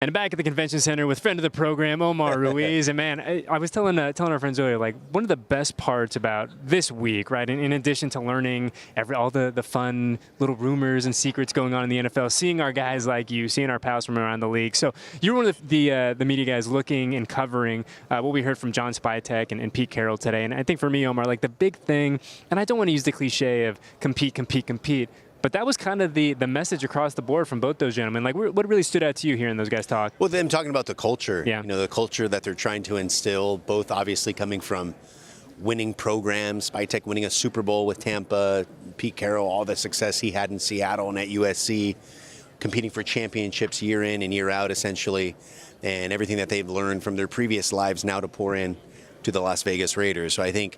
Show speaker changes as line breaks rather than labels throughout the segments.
And back at the convention center with friend of the program, Omar Ruiz. And man, I was telling our friends earlier, like one of the best parts about this week, right? In addition to learning all the fun little rumors and secrets going on in the NFL, seeing our guys like you, seeing our pals from around the league. So you're one of the media guys looking and covering what we heard from John Spytek and Pete Carroll today. And I think for me, Omar, like the big thing, and I don't want to use the cliche of compete, but that was kind of the message across the board from both those gentlemen. Like, what really stood out to you hearing those guys talk?
Well, them talking about the culture.
Yeah.
The culture that they're trying to instill, both obviously coming from winning programs, Spytek winning a Super Bowl with Tampa, Pete Carroll, all the success he had in Seattle and at USC, competing for championships year in and year out, essentially, and everything that they've learned from their previous lives now to pour in to the Las Vegas Raiders. So I think,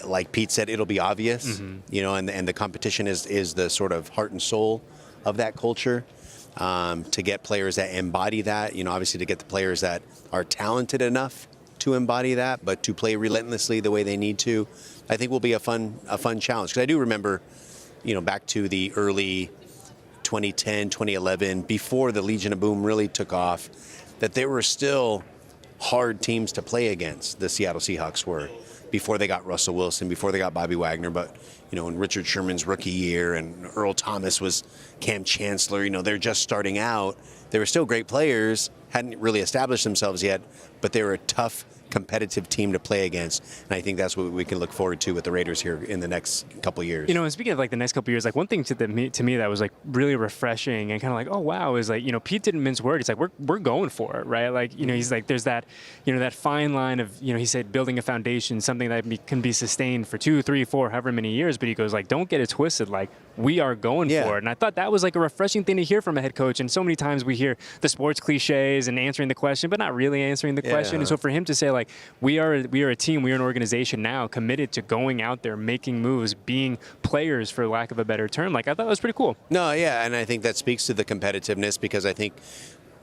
like Pete said, it'll be obvious, and the competition is the sort of heart and soul of that culture, to get players that embody that, obviously to get the players that are talented enough to embody that, but to play relentlessly the way they need to, I think will be a fun challenge. Because I do remember, back to the early 2010, 2011, before the Legion of Boom really took off, that there were still hard teams to play against, the Seattle Seahawks were, before they got Russell Wilson, before they got Bobby Wagner. But, in Richard Sherman's rookie year and Earl Thomas was Cam Chancellor, they're just starting out. They were still great players, hadn't really established themselves yet, but they were a tough, competitive team to play against. And I think that's what we can look forward to with the Raiders here in the next couple of years.
And speaking of like the next couple of years, like one thing to me that was like really refreshing and kind of like, oh wow, is like, Pete didn't mince words. It's like we're going for it, right? Like, he's like, there's that, that fine line of, he said building a foundation, something that can be sustained for 2, 3, 4, however many years. But he goes like, don't get it twisted. Like, we are going for it. And I thought that was like a refreshing thing to hear from a head coach. And so many times we hear the sports cliches and answering the question, but not really answering the question. And so for him to say like, we are a team, we are an organization now committed to going out there, making moves, being players, for lack of a better term. Like, I thought that was pretty cool.
No, yeah, and I think that speaks to the competitiveness, because I think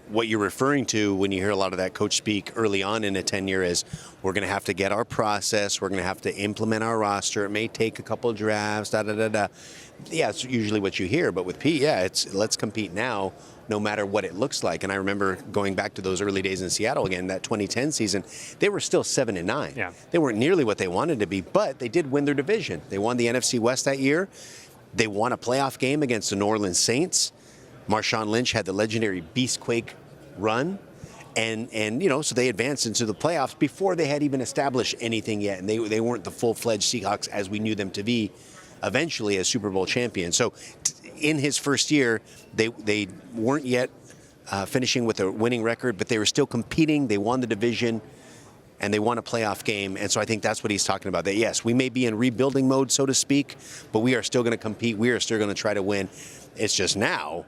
what you're referring to when you hear a lot of that coach speak early on in a tenure is, we're going to have to get our process, we're going to have to implement our roster. It may take a couple of drafts, Yeah, it's usually what you hear. But with Pete, it's let's compete now, no matter what it looks like. And I remember going back to those early days in Seattle again, that 2010 season, they were still 7-9.
Yeah.
They weren't nearly what they wanted to be, but they did win their division. They won the NFC West that year. They won a playoff game against the New Orleans Saints. Marshawn Lynch had the legendary Beastquake run. And so they advanced into the playoffs before they had even established anything yet. And they weren't the full-fledged Seahawks as we knew them to be eventually as Super Bowl champions. So in his first year, they weren't yet finishing with a winning record, but they were still competing. They won the division, and they won a playoff game. And so I think that's what he's talking about, that yes, we may be in rebuilding mode, so to speak, but we are still going to compete. We are still going to try to win. It's just now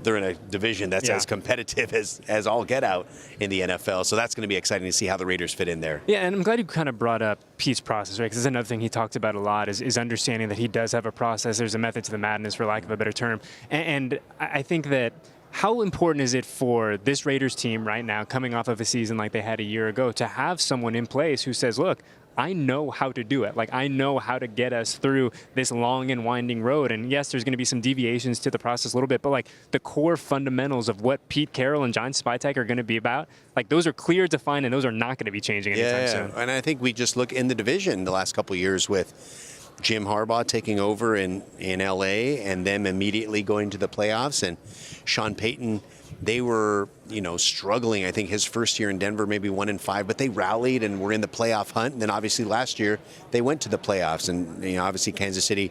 they're in a division that's as competitive as all get out in the NFL. So that's going to be exciting to see how the Raiders fit in there.
Yeah, and I'm glad you kind of brought up Pete's process, right? Because another thing he talked about a lot is understanding that he does have a process. There's a method to the madness, for lack of a better term. And I think that how important is it for this Raiders team right now, coming off of a season like they had a year ago, to have someone in place who says, look, I know how to do it. Like, I know how to get us through this long and winding road. And yes, there's going to be some deviations to the process a little bit, but like the core fundamentals of what Pete Carroll and John Spytek are going to be about, like those are clear, defined, and those are not going to be changing anytime soon.
And I think we just look in the division the last couple of years with Jim Harbaugh taking over in L.A. and them immediately going to the playoffs, and Sean Payton. They were, struggling. I think his first year in Denver, maybe 1-5, but they rallied and were in the playoff hunt. And then obviously last year they went to the playoffs, and obviously Kansas City,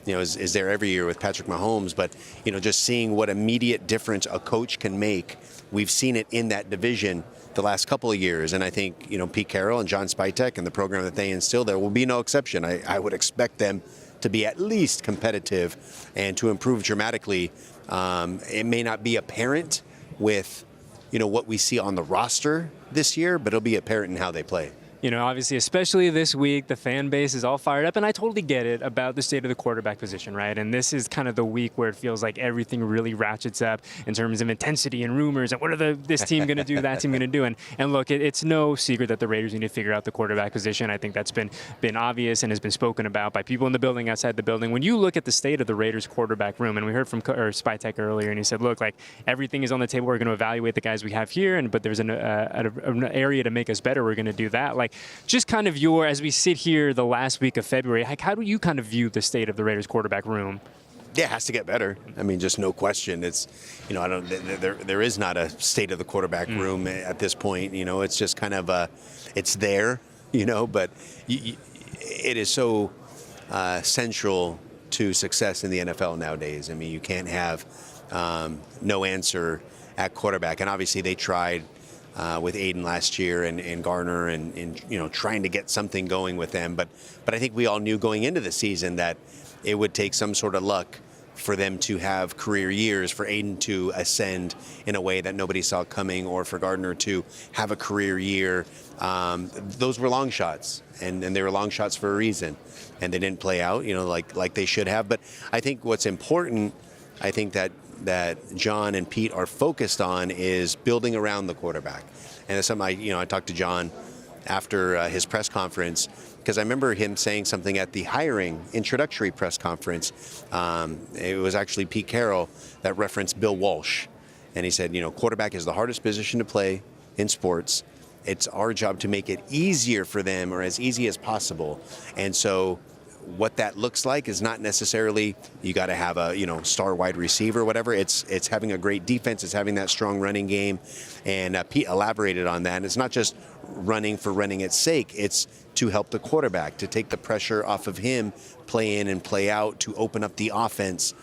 is there every year with Patrick Mahomes. But just seeing what immediate difference a coach can make, we've seen it in that division the last couple of years. And I think Pete Carroll and John Spytek and the program that they instill there will be no exception. I would expect them to be at least competitive and to improve dramatically. It may not be apparent with what we see on the roster this year, but it'll be apparent in how they play.
obviously, especially this week, the fan base is all fired up, and I totally get it about the state of the quarterback position, right? And this is kind of the week where it feels like everything really ratchets up in terms of intensity and rumors and what are this team going to do, that team going to do. And look, it's no secret that the Raiders need to figure out the quarterback position. I think that's been obvious and has been spoken about by people in the building, outside the building. When you look at the state of the Raiders quarterback room, and we heard from Spytek earlier, and he said, look, like everything is on the table. We're going to evaluate the guys we have here, but there's an area to make us better. We're going to do that. Like, just kind of as we sit here the last week of February, how do you kind of view the state of the Raiders quarterback room?
Yeah, it has to get better. I mean, just no question. It's, there is not a state of the quarterback room at this point. It's just kind of it's there, but it is so central to success in the NFL nowadays. I mean, you can't have no answer at quarterback. And obviously they tried with Aiden last year and Garner and trying to get something going with them. But I think we all knew going into the season that it would take some sort of luck for them to have career years, for Aiden to ascend in a way that nobody saw coming, or for Gardner to have a career year. Those were long shots, and they were long shots for a reason, and they didn't play out, like they should have. But I think what's important, I think that John and Pete are focused on is building around the quarterback. And that's something I talked to John after his press conference, because I remember him saying something at the hiring introductory press conference. It was actually Pete Carroll that referenced Bill Walsh. And he said, quarterback is the hardest position to play in sports. It's our job to make it easier for them, or as easy as possible. And so what that looks like is not necessarily you got to have a star wide receiver or whatever. It's having a great defense. It's having that strong running game, and Pete elaborated on that. And it's not just running for running its sake. It's to help the quarterback, to take the pressure off of him, play in and play out, to open up the offense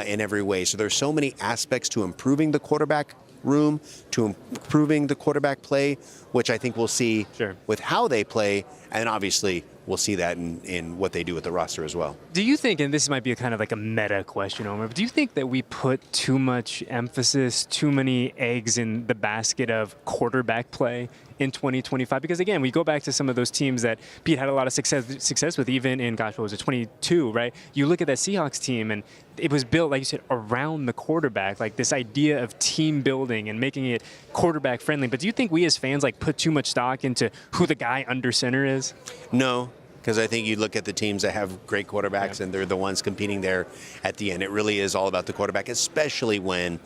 in every way. So there's so many aspects to improving the quarterback room, to improving the quarterback play, which I think we'll see with how they play, and obviously we'll see that in what they do with the roster as well.
Do you think, and this might be kind of like a meta question, Omar, but do you think that we put too much emphasis, too many eggs in the basket of quarterback play in 2025? Because again, we go back to some of those teams that Pete had a lot of success with, even in, 22, right? You look at that Seahawks team, and it was built, like you said, around the quarterback, like this idea of team building and making it quarterback friendly. But do you think we as fans put too much stock into who the guy under center is?
No, because I think you look at the teams that have great quarterbacks, and they're the ones competing there at the end. It really is all about the quarterback, especially when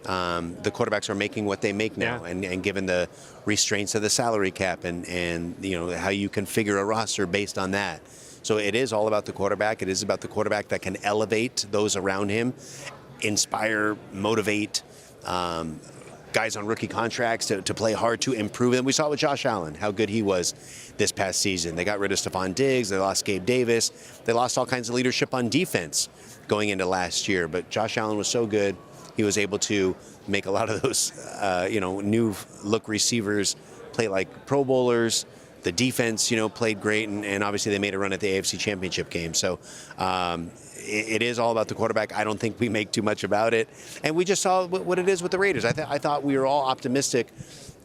the quarterbacks are making what they make now, and given the restraints of the salary cap and how you configure a roster based on that. So it is all about the quarterback. It is about the quarterback that can elevate those around him, inspire, motivate guys on rookie contracts to play hard, to improve them. We saw with Josh Allen, how good he was this past season. They got rid of Stephon Diggs. They lost Gabe Davis. They lost all kinds of leadership on defense going into last year. But Josh Allen was so good. He was able to make a lot of those, new look receivers play like Pro Bowlers. The defense, played great, and obviously they made a run at the AFC Championship game. So it is all about the quarterback. I don't think we make too much about it. And we just saw what it is with the Raiders. I thought we were all optimistic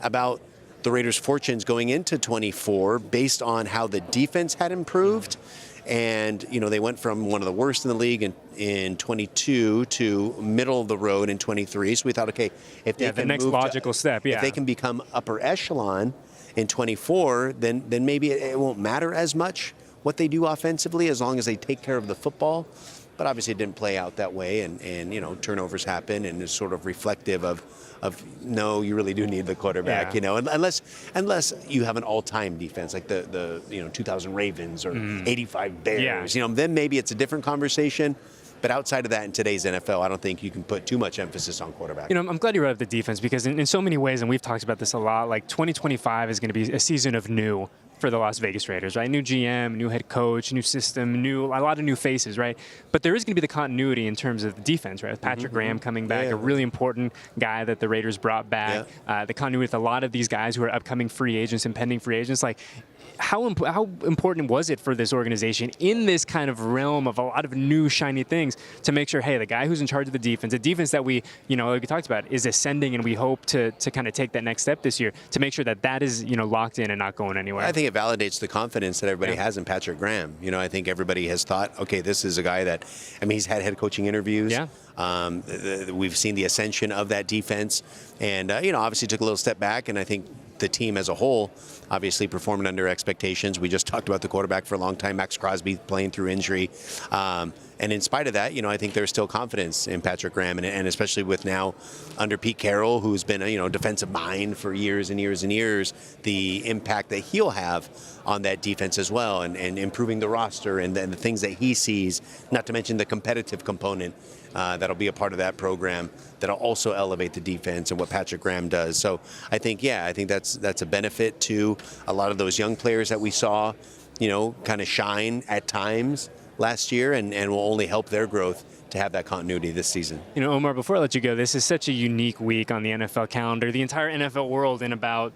about the Raiders' fortunes going into 24 based on how the defense had improved. And, they went from one of the worst in the league in 22 to middle of the road in 23. So we thought, okay, if they can
the next logical step,
if they can become upper echelon in 24, then maybe it won't matter as much what they do offensively, as long as they take care of the football. But obviously it didn't play out that way, and turnovers happen, and it's sort of reflective of no, you really do need the quarterback, unless you have an all-time defense like the 2000 Ravens or 85 Bears, then maybe it's a different conversation. But outside of that, in today's NFL, I don't think you can put too much emphasis on quarterback.
I'm glad you brought up the defense, because in so many ways, and we've talked about this a lot, 2025 is going to be a season of new for the Las Vegas Raiders, right? New GM, new head coach, new system, a lot of new faces, right? But there is going to be the continuity in terms of the defense, right? With Patrick Graham coming back, a really important guy that the Raiders brought back. The continuity with a lot of these guys who are upcoming free agents and pending free agents, how important was it for this organization in this kind of realm of a lot of new shiny things to make sure, hey, the guy who's in charge of the defense that we, like we talked about, is ascending, and we hope to kind of take that next step this year, to make sure that is, locked in and not going anywhere?
I think it validates the confidence that everybody has in Patrick Graham. I think everybody has thought, okay, this is a guy that, he's had head coaching interviews.
Yeah.
We've seen the ascension of that defense, and obviously took a little step back, and I think the team as a whole obviously performed under expectations. We just talked about the quarterback for a long time, Max Crosby, playing through injury. And in spite of that, I think there's still confidence in Patrick Graham, and especially with now under Pete Carroll, who's been a defensive mind for years and years and years, the impact that he'll have on that defense as well, and improving the roster and the things that he sees, not to mention the competitive component that'll be a part of that program that'll also elevate the defense and what Patrick Graham does. So I think that's a benefit to a lot of those young players that we saw, kind of shine at times last year, and will only help their growth to have that continuity this season.
Omar, before I let you go, this is such a unique week on the NFL calendar. The entire NFL world in about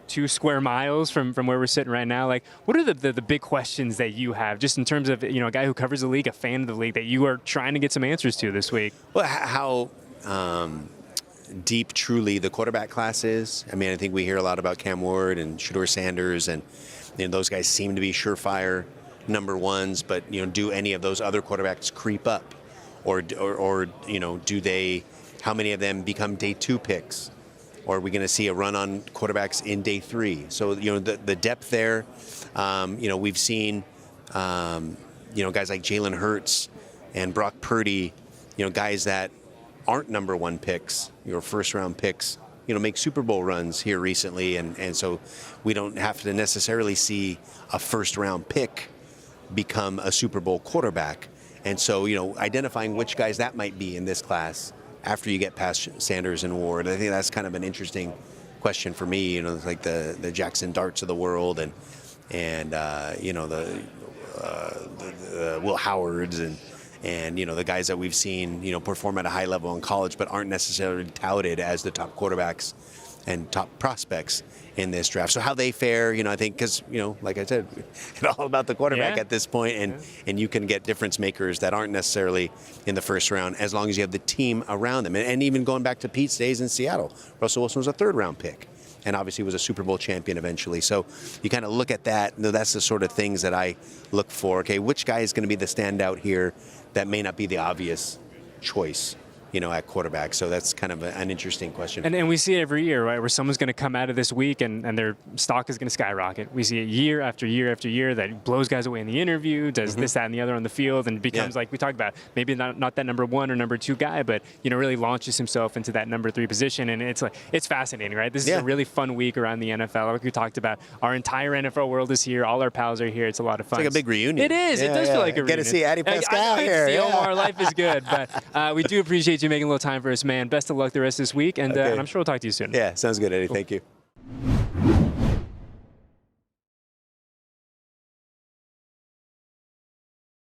2 square miles from where we're sitting right now. Like, what are the big questions that you have, just in terms of a guy who covers the league, a fan of the league, that you are trying to get some answers to this week?
Well, how deep truly the quarterback class is. I think we hear a lot about Cam Ward and Shedeur Sanders, and those guys seem to be surefire number ones, but do any of those other quarterbacks creep up, or do they? How many of them become day 2 picks? Or are we going to see a run on quarterbacks in day 3? So the depth there. We've seen guys like Jalen Hurts and Brock Purdy, guys that aren't number 1 picks, first round picks, make Super Bowl runs here recently, and so we don't have to necessarily see a first round pick become a Super Bowl quarterback. And so, identifying which guys that might be in this class after you get past Sanders and Ward, I think that's kind of an interesting question for me. It's like the Jackson Darts of the world, and the Will Howards and the guys that we've seen perform at a high level in college, but aren't necessarily touted as the top quarterbacks and top prospects in this draft. So how they fare, I think, because, like I said, it's all about the quarterback at this point, and you can get difference makers that aren't necessarily in the first round as long as you have the team around them. And even going back to Pete's days in Seattle, Russell Wilson was a 3rd round pick, and obviously was a Super Bowl champion eventually. So you kind of look at that, that's the sort of things that I look for. Okay, which guy is going to be the standout here that may not be the obvious choice at quarterback? So that's kind of an interesting question.
And we see it every year, right, where someone's going to come out of this week and their stock is going to skyrocket. We see it year after year after year that blows guys away in the interview, does this, that, and the other on the field, and becomes, like we talked about, maybe not that number 1 or number 2 guy, but, really launches himself into that number 3 position. And it's fascinating, right? This is a really fun week around the NFL. Like we talked about, our entire NFL world is here. All our pals are here. It's a lot of fun.
It's like a big reunion.
It is. It does feel like a reunion.
Get to see Addy Pascal here.
Omar, life is good. But we do appreciate you making a little time for us, man. Best of luck the rest of this week, and I'm sure we'll talk to you soon.
Yeah, sounds good, Eddie. Cool. Thank you.